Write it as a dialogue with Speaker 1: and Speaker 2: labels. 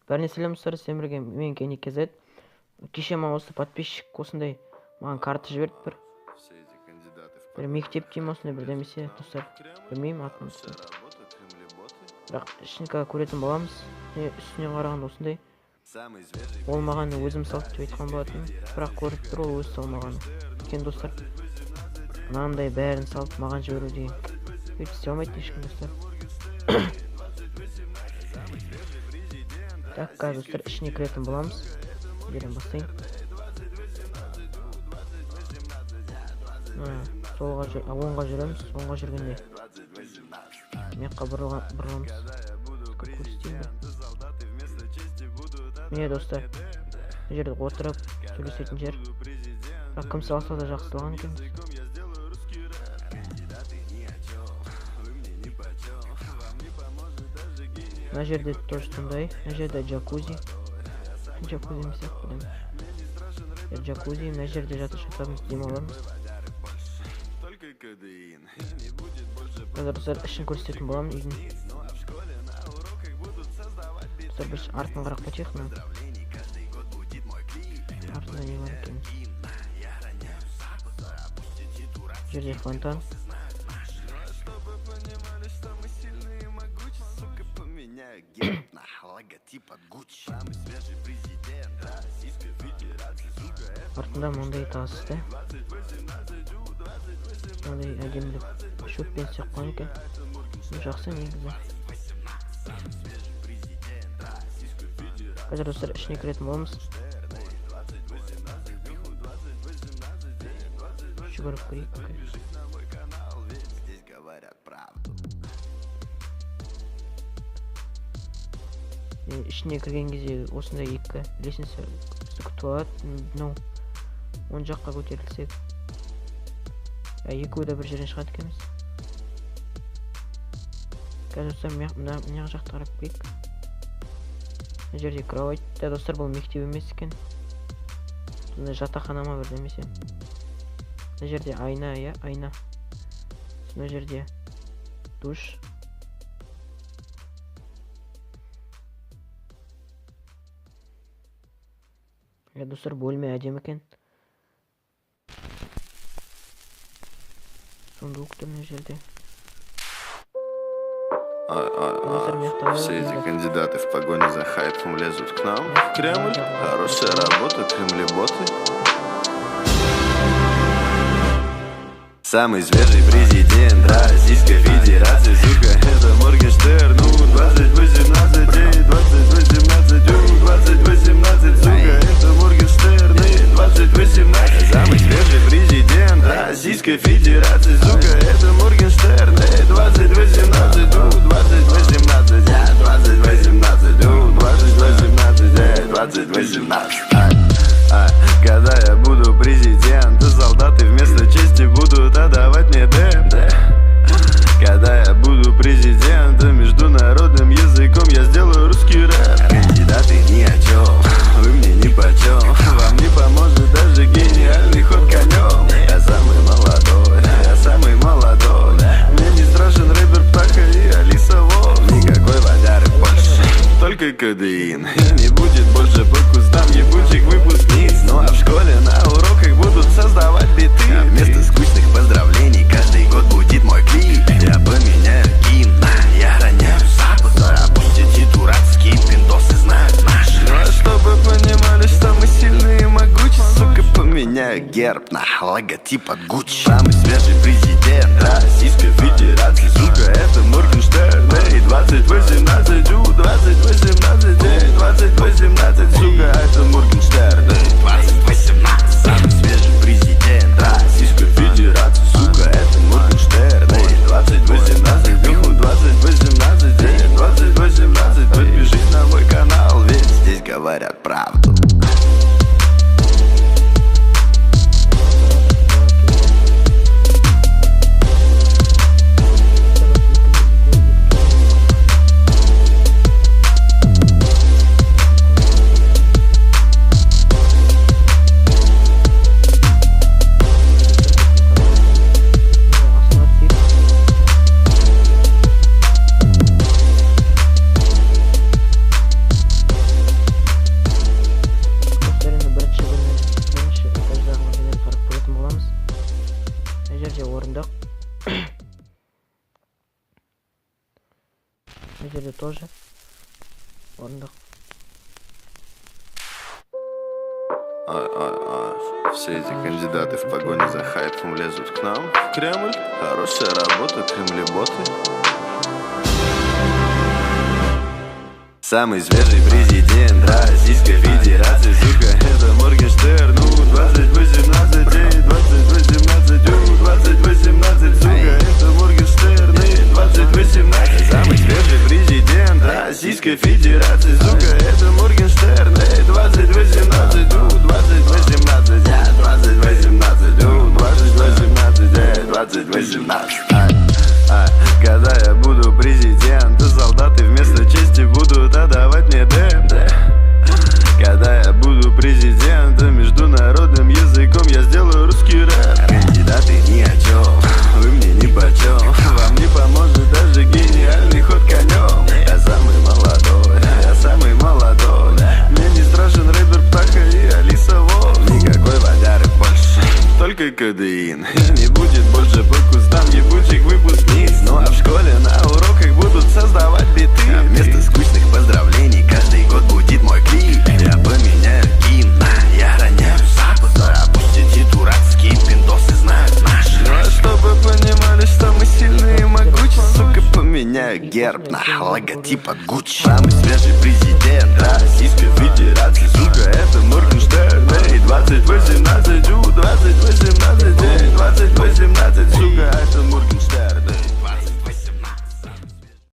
Speaker 1: Бәріне сәлем достар, сен бірге мен Кене KZ. Кеше маған осы подписчик осындай маған карта жіберді бір мектеп деймін осындай бірдемесе достар. Білмеймін атын достар. Бірақ ішін көретін боламыз. Үстіне қарағанда осындай. Ол маған өзім салды деп айтқан болатын. Бірақ көріп тұр ол өзі салмаған. Өйткені достар, мынандай бәрін салып маған жіберу деген өйтіп істей алмайды ешкім достар. Так, қазір достар ішіне кіретін боламыз. Берем бастайын. Оңға жүреміз. Оңға жүргенде мекқа бұрыламыз. Міне достар, бұл жерде отырып сөйлесетін жер. Бірақ кім салса да жақсылаған екен. Мына жерде тоже сондай. Мына жерде джакузи. Джакузи емес сияқты. Джакузи, мына жерде жатамыз, демаламыз. Қазір достар ішін көрсететін боламын үйдің. Достар біз артын қарап қайтайық. Артында не бар екен? Жерде фонтан. Артында мындай тасты. Мындай әдемілік шөппен істеп қойған екен. Жақсы негізі. Қазір достар ішіне кіретін боламыз. Жүгіріп көрейік. Ішіне кірген кезде осындай екі лестница күтіп алады. Оң жаққа көтерілсек, екеуі де бір жерден шығады екенбіз. Қазір достар мына жақты қарап көрейік. Мына жерде кровать. Достар бұл мектеп емес екен. Жатақхана ма бірдемесе. Мына жерде айна, айна. Мына жерде душ. Достар бөлме әдемі екен. Сундук тұр мына жерде.
Speaker 2: Все эти кандидаты в погоне за хайпом лезут к нам в Кремль. Хорошая работа, кремлеботы. Самый свежий президент Российской Федерации, сука, это Моргенштерн. 2018, 2018, 2018, сука, это Моргенштерн. 2018, самый свежий президент Российской Федерации, сука, это Моргенштерн. 2018, 2018, 2018, 2018, 2018. Когда я буду президент, солдаты вместо чести будут отдавать мне ДМД. Когда я буду президентом, международным языком я сделаю русский рэп. Кандидаты ни о чем, вы мне ни почем. Вам не поможет даже гениальный ход конем. Я самый молодой, я самый молодой. Мне не страшен рэпер Птаха и Алиса Вов. Никакой водяры больше, только кодеин. И не будет больше по кустам ебучих выпускниц. Ну а в школе на уроках будут создавать биты. Вместо скучных поздравлений каждый год будет мой клип. Я поменяю гимн, я роняю запад. А пусть эти дурацкие пиндосы знают наши. Ну а чтобы понимали, что мы сильные и могучие, сука, поменяю герб на логотип от Гуччи. Самый свежий президент Российской Федерации, сука, это Моргенштерн. 2018, 2018, 2018, сука, это Моргенштерн. 2018, самый свежий президент Российской Федерации, сука, это Моргенштерн. 2018, 2018, 2018, подпишись на мой канал, ведь здесь говорят правду.
Speaker 1: Мына тоже. Орындық.
Speaker 2: Все эти кандидаты в погоне за хайпом лезут к нам в Кремль. Хорошая работа, кремлеботы. Самый свежий президент Российской Федерации, сука, это Моргенштерн. 2018, 2018, 2018, сука, это Моргенштерн. 2018, самый свежий президент Российской Федерации, сука, это Моргенштерн. 2018, 2018, 2018, 2018, 2018. Когда я буду президент, солдаты вместо чести будут отдавать мне ДМД. Когда я буду президентом, международным языком я сделаю русский рэп. Кандидаты ни о чем, вы мне нипочем. Вам не поможет даже гениальный ход конем. Я самый молодой, я самый молодой. Мне не страшен рэпер Птаха и Алиса Волк. Никакой водяры больше, только кодеин. И не будет больше по кустам ебучих выпускниц. Ну а в школе на уроках будут создавать биты. А вместо скучных поздравлений каждый год будет мой клип. Я поменяю гимн, я роняю запад. А пусть эти дурацкие пиндосы знают наш. Ну а чтобы понимали, что мы сильные и могучие, сука, поменяю герб на логотип от Гуччи. Самый свежий президент